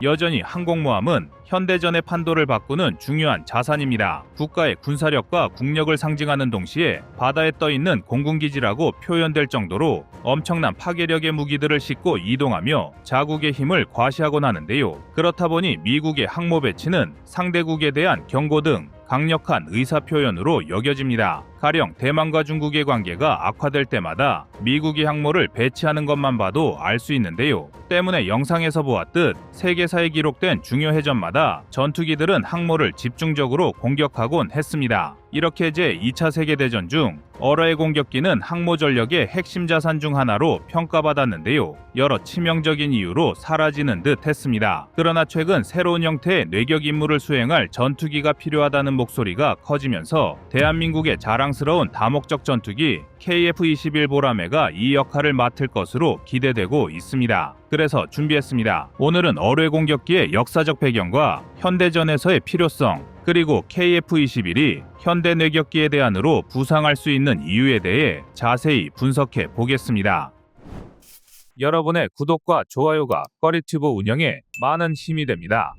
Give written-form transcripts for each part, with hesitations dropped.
여전히 항공모함은 현대전의 판도를 바꾸는 중요한 자산입니다. 국가의 군사력과 국력을 상징하는 동시에 바다에 떠있는 공군기지라고 표현될 정도로 엄청난 파괴력의 무기들을 싣고 이동하며 자국의 힘을 과시하곤 하는데요. 그렇다 보니 미국의 항모 배치는 상대국에 대한 경고 등 강력한 의사표현으로 여겨집니다. 가령 대만과 중국의 관계가 악화될 때마다 미국이 항모를 배치하는 것만 봐도 알 수 있는데요. 때문에 영상에서 보았듯 세계사에 기록된 중요 해전마다 전투기들은 항모를 집중적으로 공격하곤 했습니다. 이렇게 제2차 세계대전 중 어뢰 공격기는 항모 전력의 핵심 자산 중 하나로 평가받았는데요. 여러 치명적인 이유로 사라지는 듯 했습니다. 그러나 최근 새로운 형태의 뇌격 임무를 수행할 전투기가 필요하다는 목소리가 커지면서 대한민국의 자랑스러운 다목적 전투기 KF-21 보라매가 이 역할을 맡을 것으로 기대되고 있습니다. 그래서 준비했습니다. 오늘은 어뢰 공격기의 역사적 배경과 현대전에서의 필요성, 그리고 KF-21이 현대 뇌격기의 대안으로 부상할 수 있는 이유에 대해 자세히 분석해 보겠습니다. 여러분의 구독과 좋아요가 꺼리튜브 운영에 많은 힘이 됩니다.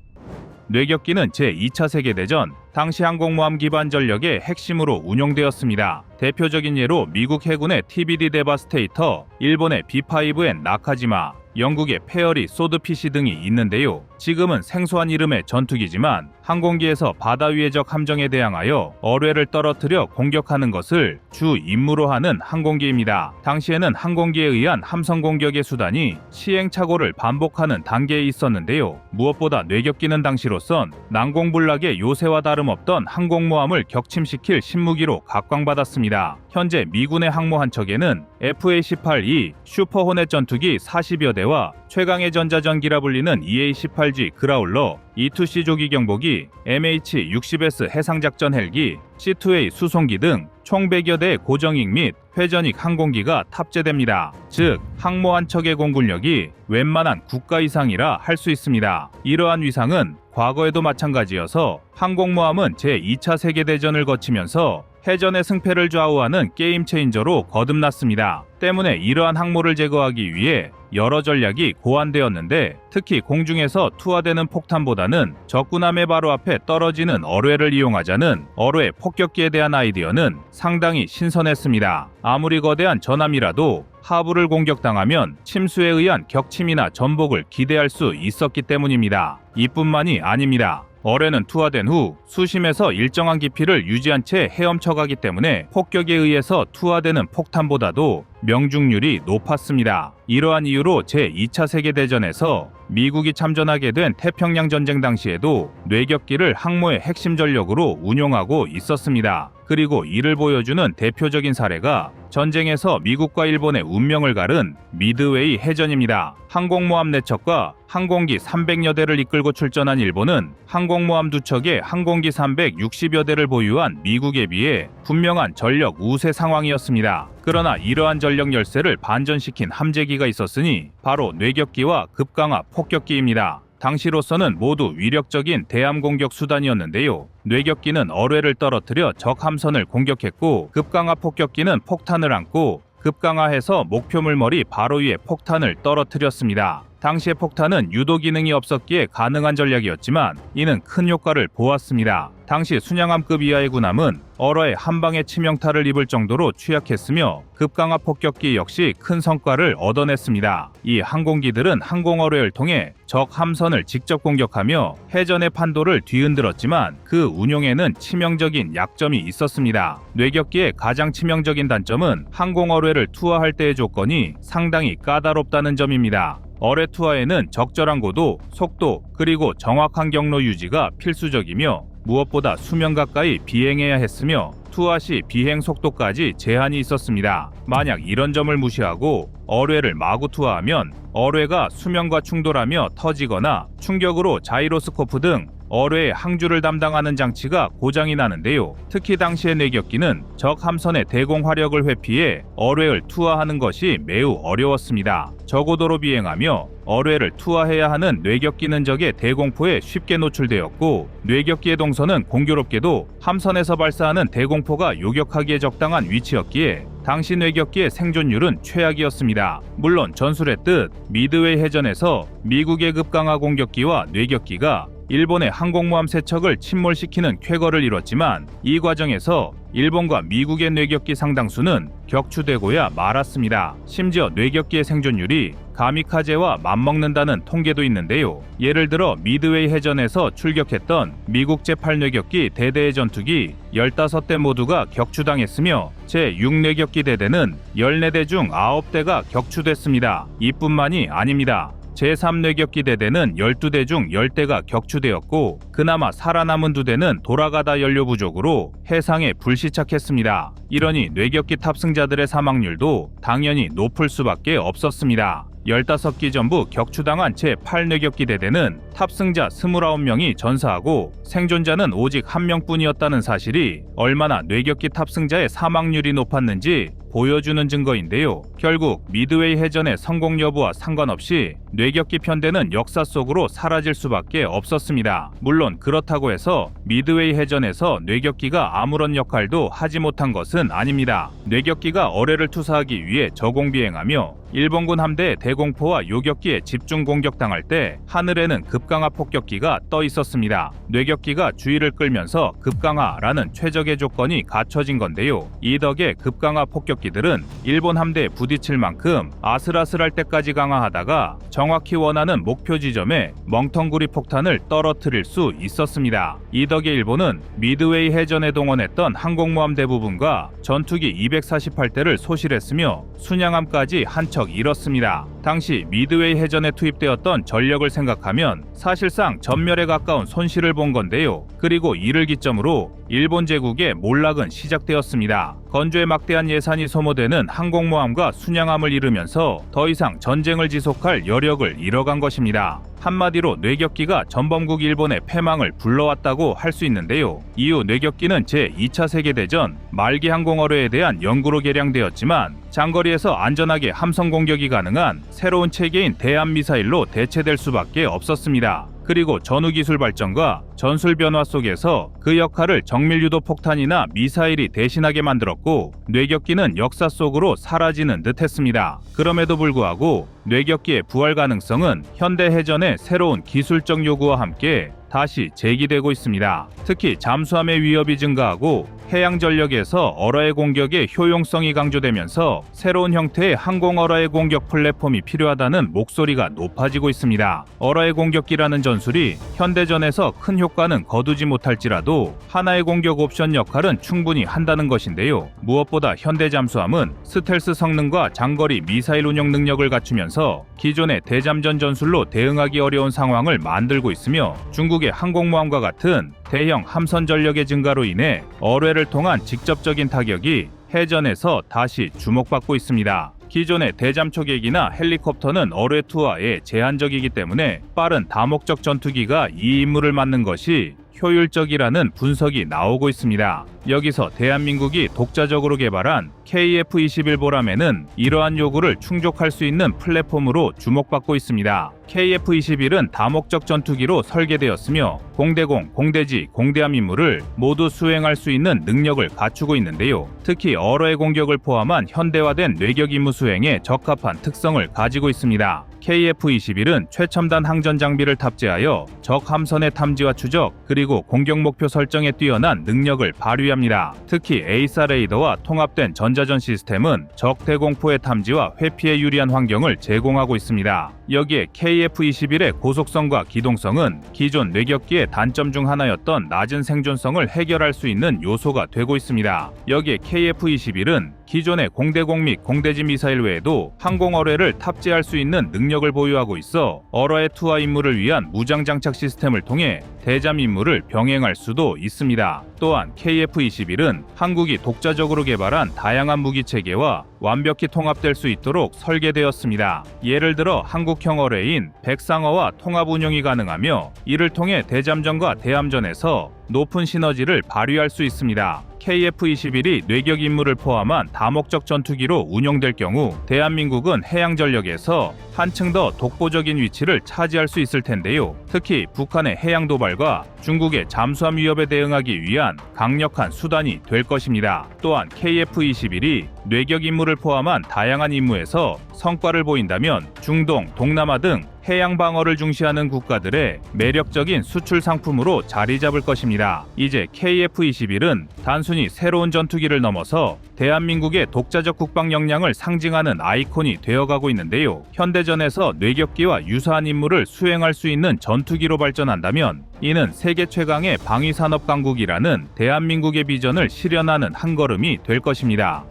뇌격기는 제2차 세계대전 당시 항공모함 기반 전력의 핵심으로 운용되었습니다. 대표적인 예로 미국 해군의 TBD 데바스테이터, 일본의 B5N 나카지마, 영국의 페어리 소드피시 등이 있는데요. 지금은 생소한 이름의 전투기지만 항공기에서 바다 위의 적 함정에 대항하여 어뢰를 떨어뜨려 공격하는 것을 주 임무로 하는 항공기입니다. 당시에는 항공기에 의한 함성 공격의 수단이 시행착오를 반복하는 단계에 있었는데요. 무엇보다 뇌격기는 당시로선 난공불락의 요새와 다름없던 항공모함을 격침시킬 신무기로 각광받았습니다. 현재 미군의 항모 한 척에는 FA-18E 슈퍼호넷 전투기 40여 대와 최강의 전자전기라 불리는 EA-18G 그라울러, E-2C 조기 경보기, MH-60S 해상작전 헬기, C-2A 수송기 등 총 100여 대의 고정익 및 회전익 항공기가 탑재됩니다. 즉, 항모 한 척의 공군력이 웬만한 국가 이상이라 할 수 있습니다. 이러한 위상은 과거에도 마찬가지여서 항공모함은 제2차 세계대전을 거치면서 해전의 승패를 좌우하는 게임 체인저로 거듭났습니다. 때문에 이러한 항모를 제거하기 위해 여러 전략이 고안되었는데 특히 공중에서 투하되는 폭탄보다는 적군함의 바로 앞에 떨어지는 어뢰를 이용하자는 어뢰 폭격기에 대한 아이디어는 상당히 신선했습니다. 아무리 거대한 전함이라도 하부를 공격당하면 침수에 의한 격침이나 전복을 기대할 수 있었기 때문입니다. 이뿐만이 아닙니다. 어뢰는 투하된 후 수심에서 일정한 깊이를 유지한 채 헤엄쳐가기 때문에 폭격에 의해서 투하되는 폭탄보다도 명중률이 높았습니다. 이러한 이유로 제2차 세계대전에서 미국이 참전하게 된 태평양 전쟁 당시에도 뇌격기를 항모의 핵심 전력으로 운용하고 있었습니다. 그리고 이를 보여주는 대표적인 사례가 전쟁에서 미국과 일본의 운명을 가른 미드웨이 해전입니다. 항공모함 4척과 항공기 300여 대를 이끌고 출전한 일본은 항공모함 2척에 항공기 360여 대를 보유한 미국에 비해 분명한 전력 우세 상황이었습니다. 그러나 이러한 전력 열세를 반전시킨 함재기가 있었으니 바로 뇌격기와 급강하 폭격기입니다. 당시로서는 모두 위력적인 대함 공격 수단이었는데요. 뇌격기는 어뢰를 떨어뜨려 적 함선을 공격했고 급강하 폭격기는 폭탄을 안고 급강하해서 목표물 머리 바로 위에 폭탄을 떨어뜨렸습니다. 당시의 폭탄은 유도 기능이 없었기에 가능한 전략이었지만 이는 큰 효과를 보았습니다. 당시 순양함급 이하의 군함은 어뢰에 한 방에 치명타를 입을 정도로 취약했으며 급강하 폭격기 역시 큰 성과를 얻어냈습니다. 이 항공기들은 항공어뢰를 통해 적 함선을 직접 공격하며 해전의 판도를 뒤흔들었지만 그 운용에는 치명적인 약점이 있었습니다. 뇌격기의 가장 치명적인 단점은 항공어뢰를 투하할 때의 조건이 상당히 까다롭다는 점입니다. 어뢰 투하에는 적절한 고도, 속도, 그리고 정확한 경로 유지가 필수적이며 무엇보다 수면 가까이 비행해야 했으며 투하 시 비행 속도까지 제한이 있었습니다. 만약 이런 점을 무시하고 어뢰를 마구 투하하면 어뢰가 수면과 충돌하며 터지거나 충격으로 자이로스코프 등 어뢰의 항주를 담당하는 장치가 고장이 나는데요. 특히 당시의 뇌격기는 적 함선의 대공 화력을 회피해 어뢰를 투하하는 것이 매우 어려웠습니다. 저고도로 비행하며 어뢰를 투하해야 하는 뇌격기는 적의 대공포에 쉽게 노출되었고, 뇌격기의 동선은 공교롭게도 함선에서 발사하는 대공포가 요격하기에 적당한 위치였기에 당시 뇌격기의 생존율은 최악이었습니다. 물론 전술의 뜻, 미드웨이 해전에서 미국의 급강하 공격기와 뇌격기가 일본의 항공모함 세척을 침몰시키는 쾌거를 이뤘지만, 이 과정에서 일본과 미국의 뇌격기 상당수는 격추되고야 말았습니다. 심지어 뇌격기의 생존율이 가미카제와 맞먹는다는 통계도 있는데요. 예를 들어 미드웨이 해전에서 출격했던 미국 제8 뇌격기 대대의 전투기 15대 모두가 격추당했으며 제6 뇌격기 대대는 14대 중 9대가 격추됐습니다. 이뿐만이 아닙니다. 제3 뇌격기 대대는 12대 중 10대가 격추되었고, 그나마 살아남은 2대는 돌아가다 연료 부족으로 해상에 불시착했습니다. 이러니 뇌격기 탑승자들의 사망률도 당연히 높을 수밖에 없었습니다. 15기 전부 격추당한 제8 뇌격기 대대는 탑승자 29명이 전사하고 생존자는 오직 1명뿐이었다는 사실이 얼마나 뇌격기 탑승자의 사망률이 높았는지 보여주는 증거인데요. 결국 미드웨이 해전의 성공 여부와 상관없이 뇌격기 편대는 역사 속으로 사라질 수밖에 없었습니다. 물론 그렇다고 해서 미드웨이 해전에서 뇌격기가 아무런 역할도 하지 못한 것은 아닙니다. 뇌격기가 어뢰를 투사하기 위해 저공 비행하며 일본군 함대의 대공포와 요격기에 집중 공격당할 때 하늘에는 급강하 폭격기가 떠 있었습니다. 뇌격기가 주의를 끌면서 급강하라는 최적의 조건이 갖춰진 건데요. 이 덕에 급강하 폭격기들은 일본 함대에 부딪힐 만큼 아슬아슬할 때까지 강화하다가 정확히 원하는 목표 지점에 멍텅구리 폭탄을 떨어뜨릴 수 있었습니다. 이 덕에 일본은 미드웨이 해전에 동원했던 항공모함 대부분과 전투기 248대를 소실했으며 순양함까지 한 척 잃었습니다. 당시 미드웨이 해전에 투입되었던 전력을 생각하면 사실상 전멸에 가까운 손실을 본 건데요. 그리고 이를 기점으로 일본 제국의 몰락은 시작되었습니다. 건조에 막대한 예산이 소모되는 항공모함과 순양함을 잃으면서 더 이상 전쟁을 지속할 여력을 잃어간 것입니다. 한마디로 뇌격기가 전범국 일본의 패망을 불러왔다고 할 수 있는데요. 이후 뇌격기는 제2차 세계대전 말기 항공어뢰에 대한 연구로 개량되었지만 장거리에서 안전하게 함성 공격이 가능한 새로운 체계인 대함미사일로 대체될 수밖에 없었습니다. 그리고 전후기술 발전과 전술 변화 속에서 그 역할을 정밀유도 폭탄이나 미사일이 대신하게 만들었고, 뇌격기는 역사 속으로 사라지는 듯 했습니다. 그럼에도 불구하고 뇌격기의 부활 가능성은 현대 해전의 새로운 기술적 요구와 함께 다시 제기되고 있습니다. 특히 잠수함의 위협이 증가하고 해양 전력에서 어뢰의 공격의 효용성이 강조되면서 새로운 형태의 항공 어뢰의 공격 플랫폼이 필요하다는 목소리가 높아지고 있습니다. 어뢰의 공격기라는 전술이 현대전에서 큰 효과는 거두지 못할지라도 하나의 공격 옵션 역할은 충분히 한다는 것인데요. 무엇보다 현대 잠수함은 스텔스 성능과 장거리 미사일 운영 능력을 갖추면서 기존의 대잠전 전술로 대응하기 어려운 상황을 만들고 있으며, 중국의 항공모함과 같은 대형 함선 전력의 증가로 인해 어뢰를 통한 직접적인 타격이 해전에서 다시 주목받고 있습니다. 기존의 대잠 초계기나 헬리콥터는 어뢰 투하에 제한적이기 때문에 빠른 다목적 전투기가 이 임무를 맡는 것이 효율적이라는 분석이 나오고 있습니다. 여기서 대한민국이 독자적으로 개발한 KF-21 보라매는 이러한 요구를 충족할 수 있는 플랫폼으로 주목받고 있습니다. KF-21은 다목적 전투기로 설계되었으며 공대공, 공대지, 공대함 임무를 모두 수행할 수 있는 능력을 갖추고 있는데요. 특히 어뢰의 공격을 포함한 현대화된 뇌격 임무 수행에 적합한 특성을 가지고 있습니다. KF-21은 최첨단 항전 장비를 탑재하여 적 함선의 탐지와 추적, 그리고 공격 목표 설정에 뛰어난 능력을 발휘합니다. 특히 에이사 레이더와 통합된 전자전 시스템은 적 대공포의 탐지와 회피에 유리한 환경을 제공하고 있습니다. 여기에 KF-21의 고속성과 기동성은 기존 뇌격기의 단점 중 하나였던 낮은 생존성을 해결할 수 있는 요소가 되고 있습니다. 여기에 KF-21은 기존의 공대공 및 공대지 미사일 외에도 항공어뢰를 탑재할 수 있는 능력 능력을 보유하고 있어 어러의 투하 임무를 위한 무장 장착 시스템을 통해 대잠 임무를 병행할 수도 있습니다. 또한 KF-21은 한국이 독자적으로 개발한 다양한 무기 체계와 완벽히 통합될 수 있도록 설계되었습니다. 예를 들어 한국형 어뢰인 백상어와 통합 운용이 가능하며 이를 통해 대잠전과 대함전에서 높은 시너지를 발휘할 수 있습니다. KF-21이 뇌격 임무를 포함한 다목적 전투기로 운용될 경우 대한민국은 해양 전력에서 한층 더 독보적인 위치를 차지할 수 있을 텐데요. 특히 북한의 해양 도발과 중국의 잠수함 위협에 대응하기 위한 강력한 수단이 될 것입니다. 또한 KF-21이 뇌격 임무를 포함한 다양한 임무에서 성과를 보인다면 중동, 동남아 등 해양 방어를 중시하는 국가들의 매력적인 수출 상품으로 자리 잡을 것입니다. 이제 KF-21은 단순히 새로운 전투기를 넘어서 대한민국의 독자적 국방 역량을 상징하는 아이콘이 되어가고 있는데요. 현대전에서 뇌격기와 유사한 임무를 수행할 수 있는 전투기로 발전한다면 이는 세계 최강의 방위산업 강국이라는 대한민국의 비전을 실현하는 한 걸음이 될 것입니다.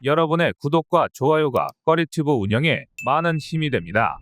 여러분의 구독과 좋아요가 꺼리튜브 운영에 많은 힘이 됩니다.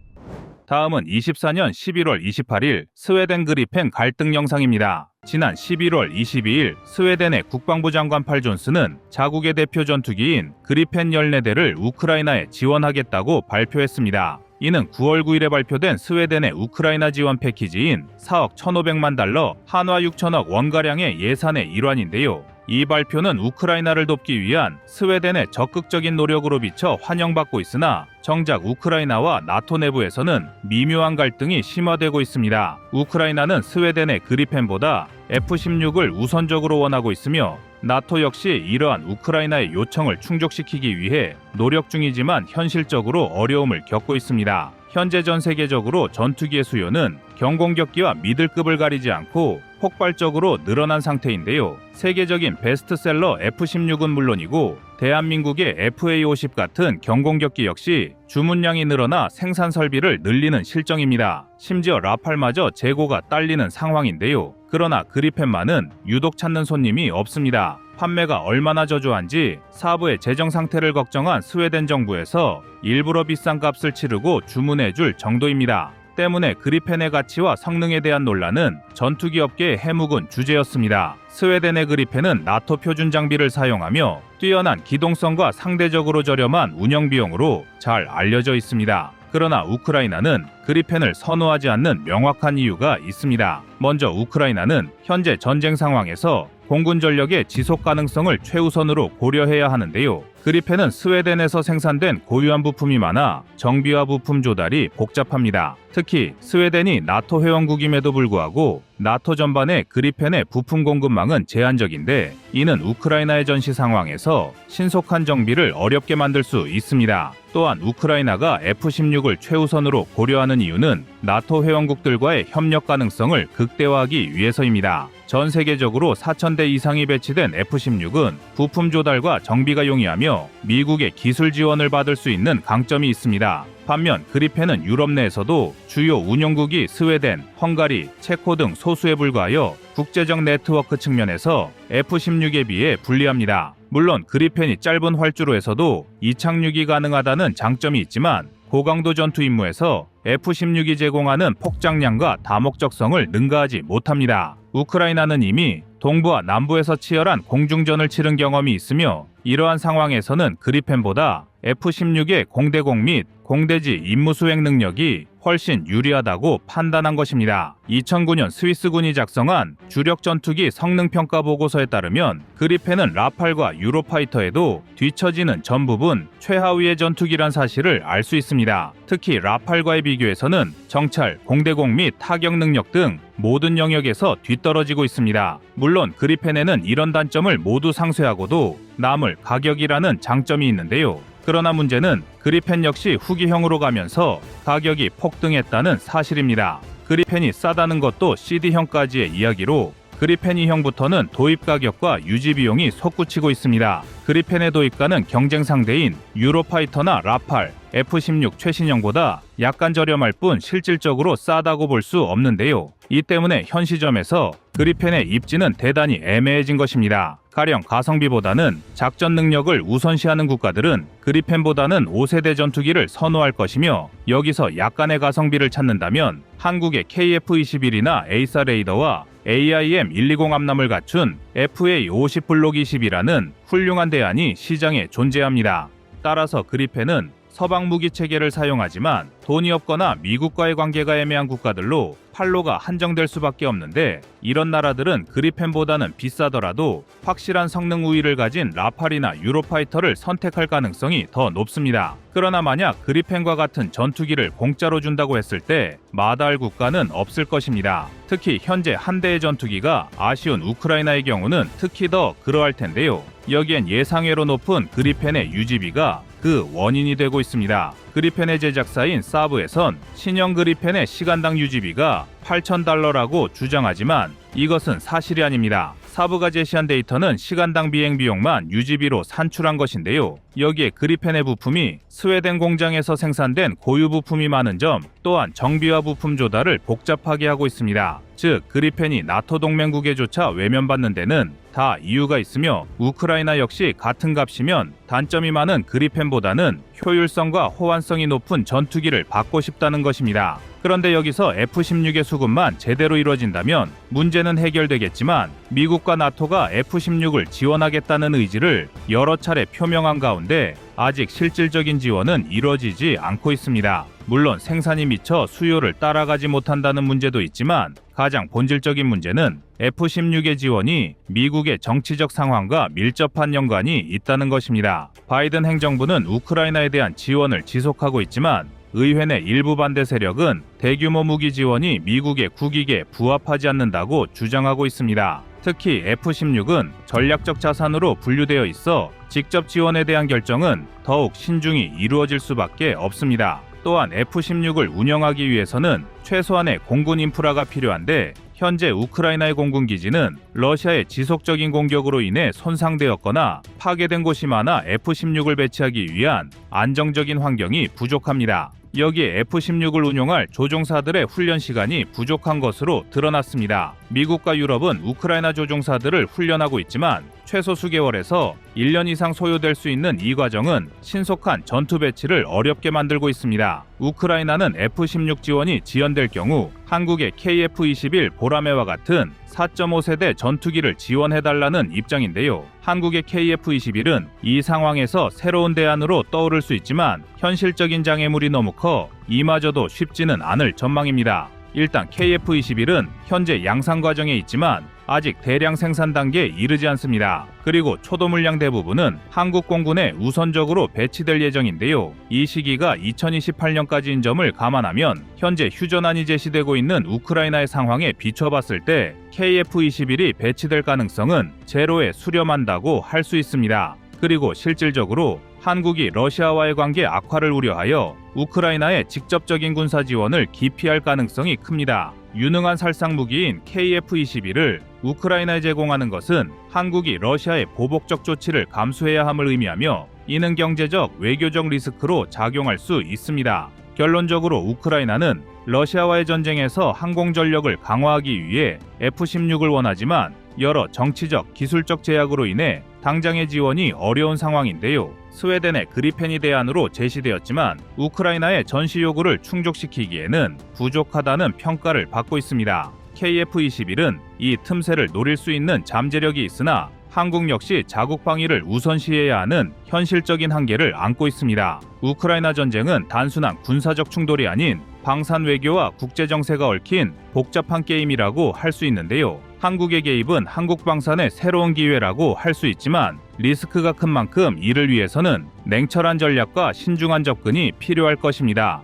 다음은 24년 11월 28일 스웨덴 그리펜 갈등 영상입니다. 지난 11월 22일 스웨덴의 국방부 장관 팔 존스는 자국의 대표 전투기인 그리펜 14대를 우크라이나에 지원하겠다고 발표했습니다. 이는 9월 9일에 발표된 스웨덴의 우크라이나 지원 패키지인 4억 1,500만 달러, 한화 6천억 원가량의 예산의 일환인데요. 이 발표는 우크라이나를 돕기 위한 스웨덴의 적극적인 노력으로 비춰 환영받고 있으나 정작 우크라이나와 나토 내부에서는 미묘한 갈등이 심화되고 있습니다. 우크라이나는 스웨덴의 그리펜보다 F-16을 우선적으로 원하고 있으며 나토 역시 이러한 우크라이나의 요청을 충족시키기 위해 노력 중이지만 현실적으로 어려움을 겪고 있습니다. 현재 전 세계적으로 전투기의 수요는 경공격기와 미들급을 가리지 않고 폭발적으로 늘어난 상태인데요. 세계적인 베스트셀러 F-16은 물론이고 대한민국의 FA-50 같은 경공격기 역시 주문량이 늘어나 생산 설비를 늘리는 실정입니다. 심지어 라팔마저 재고가 딸리는 상황인데요. 그러나 그리펜만은 유독 찾는 손님이 없습니다. 판매가 얼마나 저조한지 사부의 재정 상태를 걱정한 스웨덴 정부에서 일부러 비싼 값을 치르고 주문해줄 정도입니다. 때문에 그리펜의 가치와 성능에 대한 논란은 전투기 업계의 해묵은 주제였습니다. 스웨덴의 그리펜은 나토 표준 장비를 사용하며 뛰어난 기동성과 상대적으로 저렴한 운영 비용으로 잘 알려져 있습니다. 그러나 우크라이나는 그리펜을 선호하지 않는 명확한 이유가 있습니다. 먼저 우크라이나는 현재 전쟁 상황에서 공군 전력의 지속 가능성을 최우선으로 고려해야 하는데요. 그리펜은 스웨덴에서 생산된 고유한 부품이 많아 정비와 부품 조달이 복잡합니다. 특히 스웨덴이 나토 회원국임에도 불구하고 나토 전반의 그리펜의 부품 공급망은 제한적인데 이는 우크라이나의 전시 상황에서 신속한 정비를 어렵게 만들 수 있습니다. 또한 우크라이나가 F-16을 최우선으로 고려하는 이유는 나토 회원국들과의 협력 가능성을 극대화하기 위해서입니다. 전 세계적으로 4,000대 이상이 배치된 F-16은 부품 조달과 정비가 용이하며 미국의 기술 지원을 받을 수 있는 강점이 있습니다. 반면 그리펜은 유럽 내에서도 주요 운용국이 스웨덴, 헝가리, 체코 등 소수에 불과하여 국제적 네트워크 측면에서 F-16에 비해 불리합니다. 물론 그리펜이 짧은 활주로에서도 이착륙이 가능하다는 장점이 있지만 고강도 전투 임무에서 F-16이 제공하는 폭장량과 다목적성을 능가하지 못합니다. 우크라이나는 이미 동부와 남부에서 치열한 공중전을 치른 경험이 있으며 이러한 상황에서는 그리펜보다 F-16의 공대공 및 공대지 임무 수행 능력이 훨씬 유리하다고 판단한 것입니다. 2009년 스위스군이 작성한 주력 전투기 성능 평가 보고서에 따르면 그리펜은 라팔과 유로파이터에도 뒤처지는 전 부분 최하위의 전투기란 사실을 알 수 있습니다. 특히 라팔과의 비교에서는 정찰, 공대공 및 타격 능력 등 모든 영역에서 뒤떨어지고 있습니다. 물론 그리펜에는 이런 단점을 모두 상쇄하고도 남을 가격이라는 장점이 있는데요. 그러나 문제는 그리펜 역시 후기형으로 가면서 가격이 폭등했다는 사실입니다. 그리펜이 싸다는 것도 CD형까지의 이야기로 그리펜 2형부터는 도입 가격과 유지 비용이 솟구치고 있습니다. 그리펜의 도입가는 경쟁 상대인 유로파이터나 라팔, F-16 최신형보다 약간 저렴할 뿐 실질적으로 싸다고 볼 수 없는데요. 이 때문에 현 시점에서 그리펜의 입지는 대단히 애매해진 것입니다. 가령 가성비보다는 작전 능력을 우선시하는 국가들은 그리펜보다는 5세대 전투기를 선호할 것이며, 여기서 약간의 가성비를 찾는다면 한국의 KF-21이나 A4 레이더와 AIM-120 함남을 갖춘 FA-50 블록 20이라는 훌륭한 대안이 시장에 존재합니다. 따라서 그리펜은 서방 무기 체계를 사용하지만 돈이 없거나 미국과의 관계가 애매한 국가들로 판로가 한정될 수밖에 없는데, 이런 나라들은 그리펜보다는 비싸더라도 확실한 성능 우위를 가진 라팔이나 유로파이터를 선택할 가능성이 더 높습니다. 그러나 만약 그리펜과 같은 전투기를 공짜로 준다고 했을 때 마다할 국가는 없을 것입니다. 특히 현재 한 대의 전투기가 아쉬운 우크라이나의 경우는 특히 더 그러할 텐데요. 여기엔 예상외로 높은 그리펜의 유지비가 그 원인이 되고 있습니다. 그리펜의 제작사인 사브에선 신형 그리펜의 시간당 유지비가 $8,000라고 주장하지만 이것은 사실이 아닙니다. 사브가 제시한 데이터는 시간당 비행 비용만 유지비로 산출한 것인데요. 여기에 그리펜의 부품이 스웨덴 공장에서 생산된 고유 부품이 많은 점, 또한 정비와 부품 조달을 복잡하게 하고 있습니다. 즉, 그리펜이 나토 동맹국에조차 외면받는 데는 다 이유가 있으며, 우크라이나 역시 같은 값이면 단점이 많은 그리펜보다는 효율성과 호환성이 높은 전투기를 받고 싶다는 것입니다. 그런데 여기서 F-16의 수급만 제대로 이루어진다면 문제는 해결되겠지만, 미국과 나토가 F-16을 지원하겠다는 의지를 여러 차례 표명한 가운데 아직 실질적인 지원은 이루어지지 않고 있습니다. 물론 생산이 미처 수요를 따라가지 못한다는 문제도 있지만, 가장 본질적인 문제는 F-16의 지원이 미국의 정치적 상황과 밀접한 연관이 있다는 것입니다. 바이든 행정부는 우크라이나에 대한 지원을 지속하고 있지만, 의회 내 일부 반대 세력은 대규모 무기 지원이 미국의 국익에 부합하지 않는다고 주장하고 있습니다. 특히 F-16은 전략적 자산으로 분류되어 있어 직접 지원에 대한 결정은 더욱 신중히 이루어질 수밖에 없습니다. 또한 F-16을 운영하기 위해서는 최소한의 공군 인프라가 필요한데, 현재 우크라이나의 공군 기지는 러시아의 지속적인 공격으로 인해 손상되었거나 파괴된 곳이 많아 F-16을 배치하기 위한 안정적인 환경이 부족합니다. 여기에 F-16을 운용할 조종사들의 훈련 시간이 부족한 것으로 드러났습니다. 미국과 유럽은 우크라이나 조종사들을 훈련하고 있지만 최소 수개월에서 1년 이상 소요될 수 있는 이 과정은 신속한 전투 배치를 어렵게 만들고 있습니다. 우크라이나는 F-16 지원이 지연될 경우 한국의 KF-21 보라매와 같은 4.5세대 전투기를 지원해달라는 입장인데요. 한국의 KF-21은 이 상황에서 새로운 대안으로 떠오를 수 있지만 현실적인 장애물이 너무 커 이마저도 쉽지는 않을 전망입니다. 일단 KF-21은 현재 양산 과정에 있지만 아직 대량 생산 단계에 이르지 않습니다. 그리고 초도 물량 대부분은 한국 공군에 우선적으로 배치될 예정인데요. 이 시기가 2028년까지인 점을 감안하면 현재 휴전안이 제시되고 있는 우크라이나의 상황에 비춰봤을 때 KF-21이 배치될 가능성은 제로에 수렴한다고 할 수 있습니다. 그리고 실질적으로 한국이 러시아와의 관계 악화를 우려하여 우크라이나의 직접적인 군사 지원을 기피할 가능성이 큽니다. 유능한 살상 무기인 KF-21을 우크라이나에 제공하는 것은 한국이 러시아의 보복적 조치를 감수해야 함을 의미하며, 이는 경제적, 외교적 리스크로 작용할 수 있습니다. 결론적으로 우크라이나는 러시아와의 전쟁에서 항공 전력을 강화하기 위해 F-16을 원하지만 여러 정치적, 기술적 제약으로 인해 당장의 지원이 어려운 상황인데요. 스웨덴의 그리펜이 대안으로 제시되었지만 우크라이나의 전시 요구를 충족시키기에는 부족하다는 평가를 받고 있습니다. KF-21은 이 틈새를 노릴 수 있는 잠재력이 있으나 한국 역시 자국 방위를 우선시해야 하는 현실적인 한계를 안고 있습니다. 우크라이나 전쟁은 단순한 군사적 충돌이 아닌 방산 외교와 국제 정세가 얽힌 복잡한 게임이라고 할 수 있는데요. 한국의 개입은 한국 방산의 새로운 기회라고 할 수 있지만 리스크가 큰 만큼 이를 위해서는 냉철한 전략과 신중한 접근이 필요할 것입니다.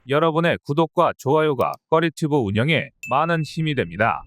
여러분의 구독과 좋아요가 꺼리튜브 운영에 많은 힘이 됩니다.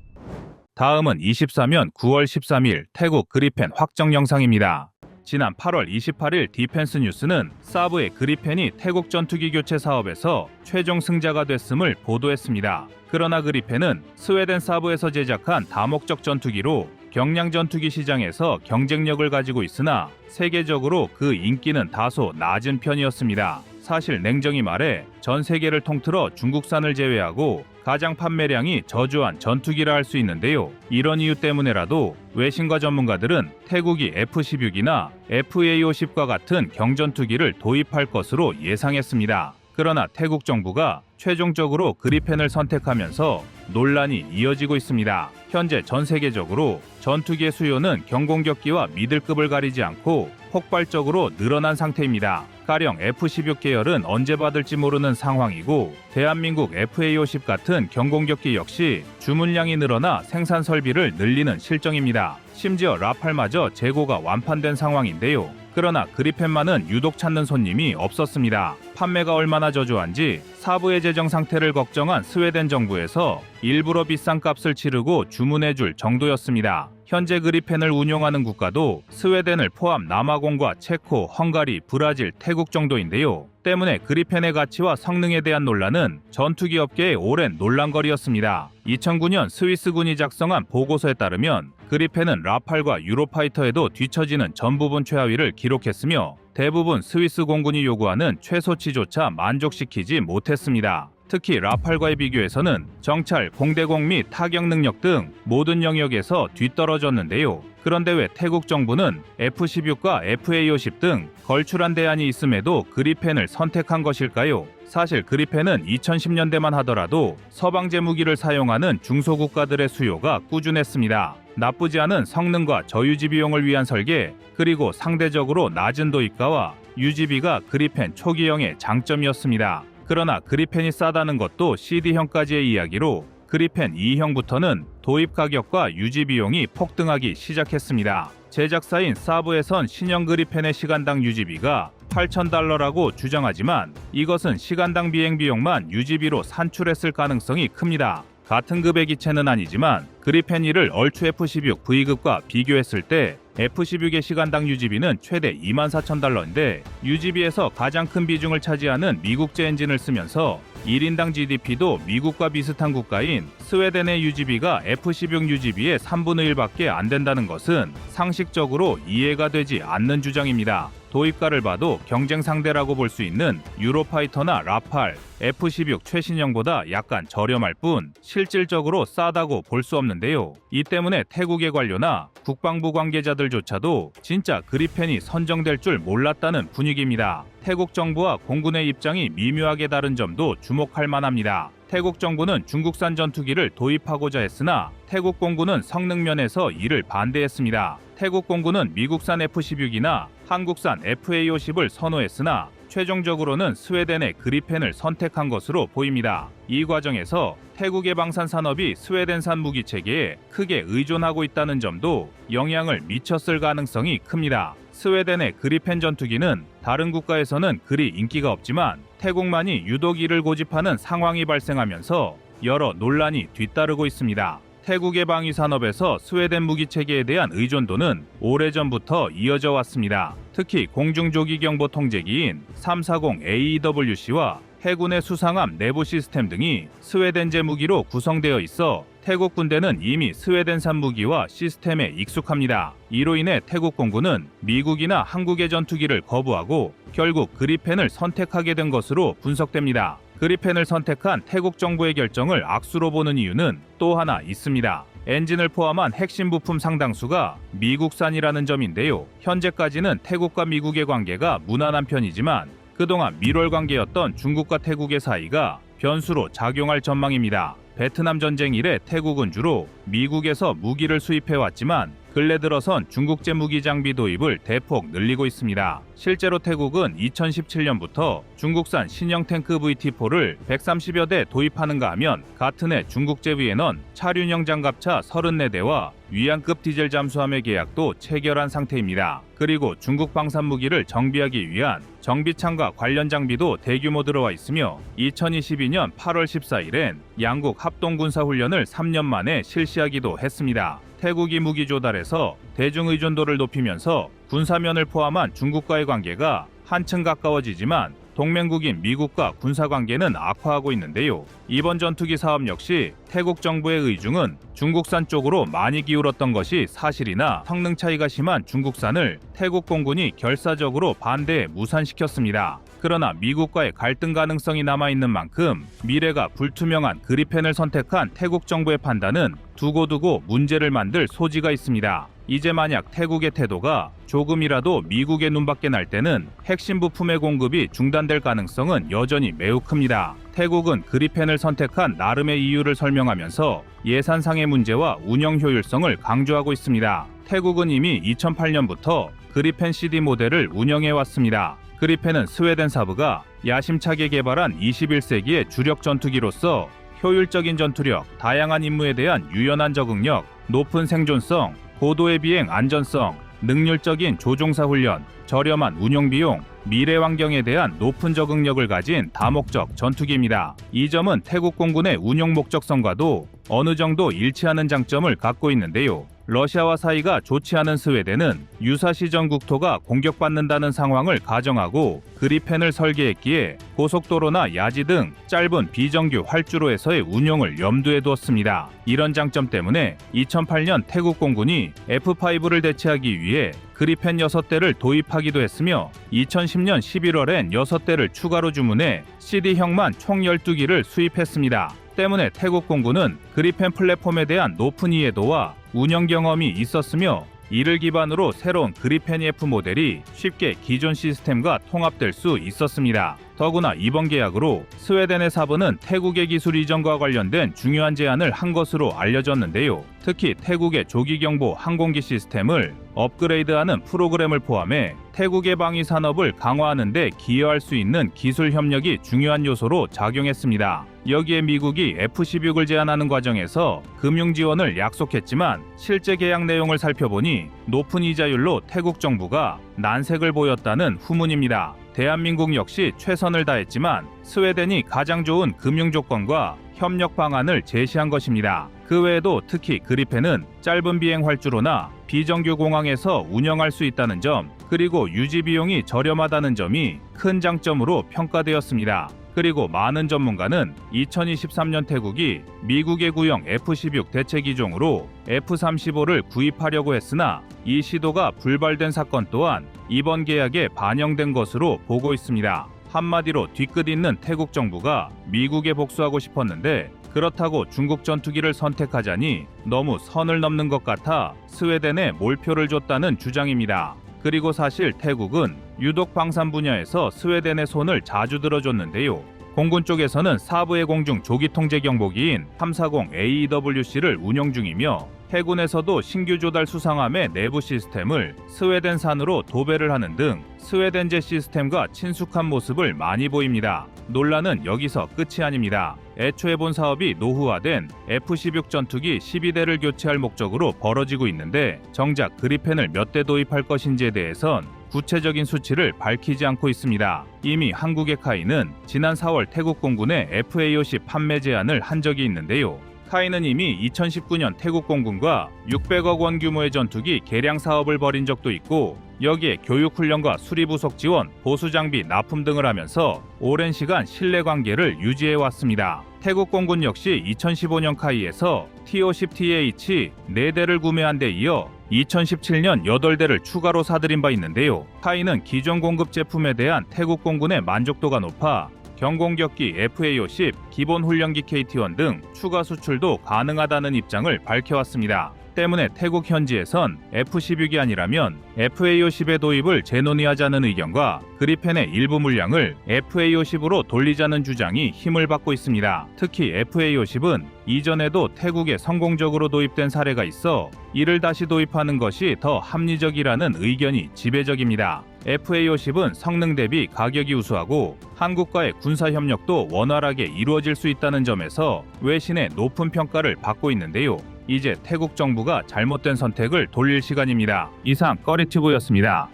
다음은 24년 9월 13일 태국 그리펜 확정 영상입니다. 지난 8월 28일 디펜스 뉴스는 사브의 그리펜이 태국 전투기 교체 사업에서 최종 승자가 됐음을 보도했습니다. 그러나 그리펜은 스웨덴 사브에서 제작한 다목적 전투기로 경량 전투기 시장에서 경쟁력을 가지고 있으나 세계적으로 그 인기는 다소 낮은 편이었습니다. 사실 냉정히 말해 전 세계를 통틀어 중국산을 제외하고 가장 판매량이 저조한 전투기라 할 수 있는데요. 이런 이유 때문에라도 외신과 전문가들은 태국이 F-16이나 FA-50과 같은 경전투기를 도입할 것으로 예상했습니다. 그러나 태국 정부가 최종적으로 그리펜을 선택하면서 논란이 이어지고 있습니다. 현재 전 세계적으로 전투기의 수요는 경공격기와 미들급을 가리지 않고 폭발적으로 늘어난 상태입니다. 가령 F-16 계열은 언제 받을지 모르는 상황이고 대한민국 FA-50 같은 경공격기 역시 주문량이 늘어나 생산 설비를 늘리는 실정입니다. 심지어 라팔마저 재고가 완판된 상황인데요. 그러나 그리펜만은 유독 찾는 손님이 없었습니다. 판매가 얼마나 저조한지 사부의 재정 상태를 걱정한 스웨덴 정부에서 일부러 비싼 값을 치르고 주문해줄 정도였습니다. 현재 그리펜을 운용하는 국가도 스웨덴을 포함 남아공과 체코, 헝가리, 브라질, 태국 정도인데요. 때문에 그리펜의 가치와 성능에 대한 논란은 전투기 업계의 오랜 논란거리였습니다. 2009년 스위스군이 작성한 보고서에 따르면 그리펜은 라팔과 유로파이터에도 뒤처지는 전 부분 최하위를 기록했으며 대부분 스위스 공군이 요구하는 최소치조차 만족시키지 못했습니다. 특히 라팔과의 비교에서는 정찰, 공대공 및 타격 능력 등 모든 영역에서 뒤떨어졌는데요. 그런데 왜 태국 정부는 F-16과 FA-50 등 걸출한 대안이 있음에도 그리펜을 선택한 것일까요? 사실 그리펜은 2010년대만 하더라도 서방제 무기를 사용하는 중소국가들의 수요가 꾸준했습니다. 나쁘지 않은 성능과 저유지 비용을 위한 설계, 그리고 상대적으로 낮은 도입가와 유지비가 그리펜 초기형의 장점이었습니다. 그러나 그리펜이 싸다는 것도 CD형까지의 이야기로 그리펜 2형부터는 도입 가격과 유지 비용이 폭등하기 시작했습니다. 제작사인 사브에선 신형 그리펜의 시간당 유지비가 $8,000라고 주장하지만 이것은 시간당 비행 비용만 유지비로 산출했을 가능성이 큽니다. 같은 급의 기체는 아니지만 그리펜 1을 얼추 F-16 V급과 비교했을 때 F-16의 시간당 유지비는 최대 $24,000인데 유지비에서 가장 큰 비중을 차지하는 미국제 엔진을 쓰면서 1인당 GDP도 미국과 비슷한 국가인 스웨덴의 유지비가 F-16 유지비의 3분의 1밖에 안 된다는 것은 상식적으로 이해가 되지 않는 주장입니다. 도입가를 봐도 경쟁 상대라고 볼 수 있는 유로파이터나 라팔, F-16 최신형보다 약간 저렴할 뿐 실질적으로 싸다고 볼 수 없는데요. 이 때문에 태국의 관료나 국방부 관계자들조차도 진짜 그리펜이 선정될 줄 몰랐다는 분위기입니다. 태국 정부와 공군의 입장이 미묘하게 다른 점도 주목할 만합니다. 태국 정부는 중국산 전투기를 도입하고자 했으나 태국 공군은 성능 면에서 이를 반대했습니다. 태국 공군은 미국산 F-16이나 한국산 FA-50을 선호했으나 최종적으로는 스웨덴의 그리펜을 선택한 것으로 보입니다. 이 과정에서 태국의 방산 산업이 스웨덴산 무기 체계에 크게 의존하고 있다는 점도 영향을 미쳤을 가능성이 큽니다. 스웨덴의 그리펜 전투기는 다른 국가에서는 그리 인기가 없지만 태국만이 유독 이를 고집하는 상황이 발생하면서 여러 논란이 뒤따르고 있습니다. 태국의 방위 산업에서 스웨덴 무기 체계에 대한 의존도는 오래전부터 이어져 왔습니다. 특히 공중조기경보 통제기인 340AEWC와 해군의 수상함 내부 시스템 등이 스웨덴제 무기로 구성되어 있어 태국 군대는 이미 스웨덴산 무기와 시스템에 익숙합니다. 이로 인해 태국 공군은 미국이나 한국의 전투기를 거부하고 결국 그리펜을 선택하게 된 것으로 분석됩니다. 그리펜을 선택한 태국 정부의 결정을 악수로 보는 이유는 또 하나 있습니다. 엔진을 포함한 핵심 부품 상당수가 미국산이라는 점인데요. 현재까지는 태국과 미국의 관계가 무난한 편이지만 그동안 밀월 관계였던 중국과 태국의 사이가 변수로 작용할 전망입니다. 베트남 전쟁 이래 태국은 주로 미국에서 무기를 수입해왔지만 근래 들어선 중국제 무기 장비 도입을 대폭 늘리고 있습니다. 실제로 태국은 2017년부터 중국산 신형 탱크 VT-4를 130여 대 도입하는가 하면 같은 해 중국제 비에넌 차륜형 장갑차 34대와 위안급 디젤 잠수함의 계약도 체결한 상태입니다. 그리고 중국 방산 무기를 정비하기 위한 정비창과 관련 장비도 대규모 들어와 있으며 2022년 8월 14일엔 양국 합동군사훈련을 3년 만에 실시하기도 했습니다. 태국이 무기 조달에서 대중 의존도를 높이면서 군사면을 포함한 중국과의 관계가 한층 가까워지지만 동맹국인 미국과 군사관계는 악화하고 있는데요. 이번 전투기 사업 역시 태국 정부의 의중은 중국산 쪽으로 많이 기울었던 것이 사실이나 성능 차이가 심한 중국산을 태국 공군이 결사적으로 반대에 무산시켰습니다. 그러나 미국과의 갈등 가능성이 남아있는 만큼 미래가 불투명한 그리펜을 선택한 태국 정부의 판단은 두고두고 문제를 만들 소지가 있습니다. 이제 만약 태국의 태도가 조금이라도 미국의 눈밖에 날 때는 핵심 부품의 공급이 중단될 가능성은 여전히 매우 큽니다. 태국은 그리펜을 선택한 나름의 이유를 설명하면서 예산상의 문제와 운영 효율성을 강조하고 있습니다. 태국은 이미 2008년부터 그리펜 CD 모델을 운영해왔습니다. 그리펜은 스웨덴 사부가 야심차게 개발한 21세기의 주력 전투기로서 효율적인 전투력, 다양한 임무에 대한 유연한 적응력, 높은 생존성, 고도의 비행 안전성, 능률적인 조종사 훈련, 저렴한 운용 비용, 미래 환경에 대한 높은 적응력을 가진 다목적 전투기입니다. 이 점은 태국 공군의 운용 목적성과도 어느 정도 일치하는 장점을 갖고 있는데요. 러시아와 사이가 좋지 않은 스웨덴은 유사시 전 국토가 공격받는다는 상황을 가정하고 그리펜을 설계했기에 고속도로나 야지 등 짧은 비정규 활주로에서의 운용을 염두에 두었습니다. 이런 장점 때문에 2008년 태국 공군이 F5를 대체하기 위해 그리펜 6대를 도입하기도 했으며 2010년 11월엔 6대를 추가로 주문해 CD형만 총 12기를 수입했습니다. 때문에 태국 공군은 그리펜 플랫폼에 대한 높은 이해도와 운영 경험이 있었으며 이를 기반으로 새로운 그리펜 F 모델이 쉽게 기존 시스템과 통합될 수 있었습니다. 더구나 이번 계약으로 스웨덴의 사부는 태국의 기술 이전과 관련된 중요한 제안을 한 것으로 알려졌는데요. 특히 태국의 조기경보 항공기 시스템을 업그레이드하는 프로그램을 포함해 태국의 방위 산업을 강화하는 데 기여할 수 있는 기술 협력이 중요한 요소로 작용했습니다. 여기에 미국이 F-16을 제안하는 과정에서 금융 지원을 약속했지만 실제 계약 내용을 살펴보니 높은 이자율로 태국 정부가 난색을 보였다는 후문입니다. 대한민국 역시 최선을 다했지만 스웨덴이 가장 좋은 금융 조건과 협력 방안을 제시한 것입니다. 그 외에도 특히 그리펜은 짧은 비행 활주로나 비정규 공항에서 운영할 수 있다는 점, 그리고 유지 비용이 저렴하다는 점이 큰 장점으로 평가되었습니다. 그리고 많은 전문가는 2023년 태국이 미국의 구형 F-16 대체 기종으로 F-35를 구입하려고 했으나 이 시도가 불발된 사건 또한 이번 계약에 반영된 것으로 보고 있습니다. 한마디로 뒤끝 있는 태국 정부가 미국에 복수하고 싶었는데 그렇다고 중국 전투기를 선택하자니 너무 선을 넘는 것 같아 스웨덴에 몰표를 줬다는 주장입니다. 그리고 사실 태국은 유독 방산 분야에서 스웨덴의 손을 자주 들어줬는데요. 공군 쪽에서는 사부의 공중 조기 통제 경보기인 340 AEWC를 운영 중이며 해군에서도 신규 조달 수상함의 내부 시스템을 스웨덴산으로 도배를 하는 등 스웨덴제 시스템과 친숙한 모습을 많이 보입니다. 논란은 여기서 끝이 아닙니다. 애초에 본 사업이 노후화된 F-16 전투기 12대를 교체할 목적으로 벌어지고 있는데 정작 그리펜을 몇 대 도입할 것인지에 대해선 구체적인 수치를 밝히지 않고 있습니다. 이미 한국의 카이는 지난 4월 태국 공군에 FA-50 판매 제안을 한 적이 있는데요. 카이는 이미 2019년 태국 공군과 600억 원 규모의 전투기 개량 사업을 벌인 적도 있고 여기에 교육 훈련과 수리 부속 지원, 보수 장비 납품 등을 하면서 오랜 시간 신뢰 관계를 유지해 왔습니다. 태국 공군 역시 2015년 카이에서 T-50TH 4대를 구매한 데 이어 2017년 8대를 추가로 사들인 바 있는데요. 카이는 기존 공급 제품에 대한 태국 공군의 만족도가 높아 경공격기 FA-50, 기본 훈련기 KT-1 등 추가 수출도 가능하다는 입장을 밝혀왔습니다. 때문에 태국 현지에선 F-16이 아니라면 FA-50의 도입을 재논의하자는 의견과 그리펜의 일부 물량을 FA-50으로 돌리자는 주장이 힘을 받고 있습니다. 특히 FA-50은 이전에도 태국에 성공적으로 도입된 사례가 있어 이를 다시 도입하는 것이 더 합리적이라는 의견이 지배적입니다. FA-50은 성능 대비 가격이 우수하고 한국과의 군사 협력도 원활하게 이루어질 수 있다는 점에서 외신의 높은 평가를 받고 있는데요. 이제 태국 정부가 잘못된 선택을 돌릴 시간입니다. 이상 꺼리튜브였습니다.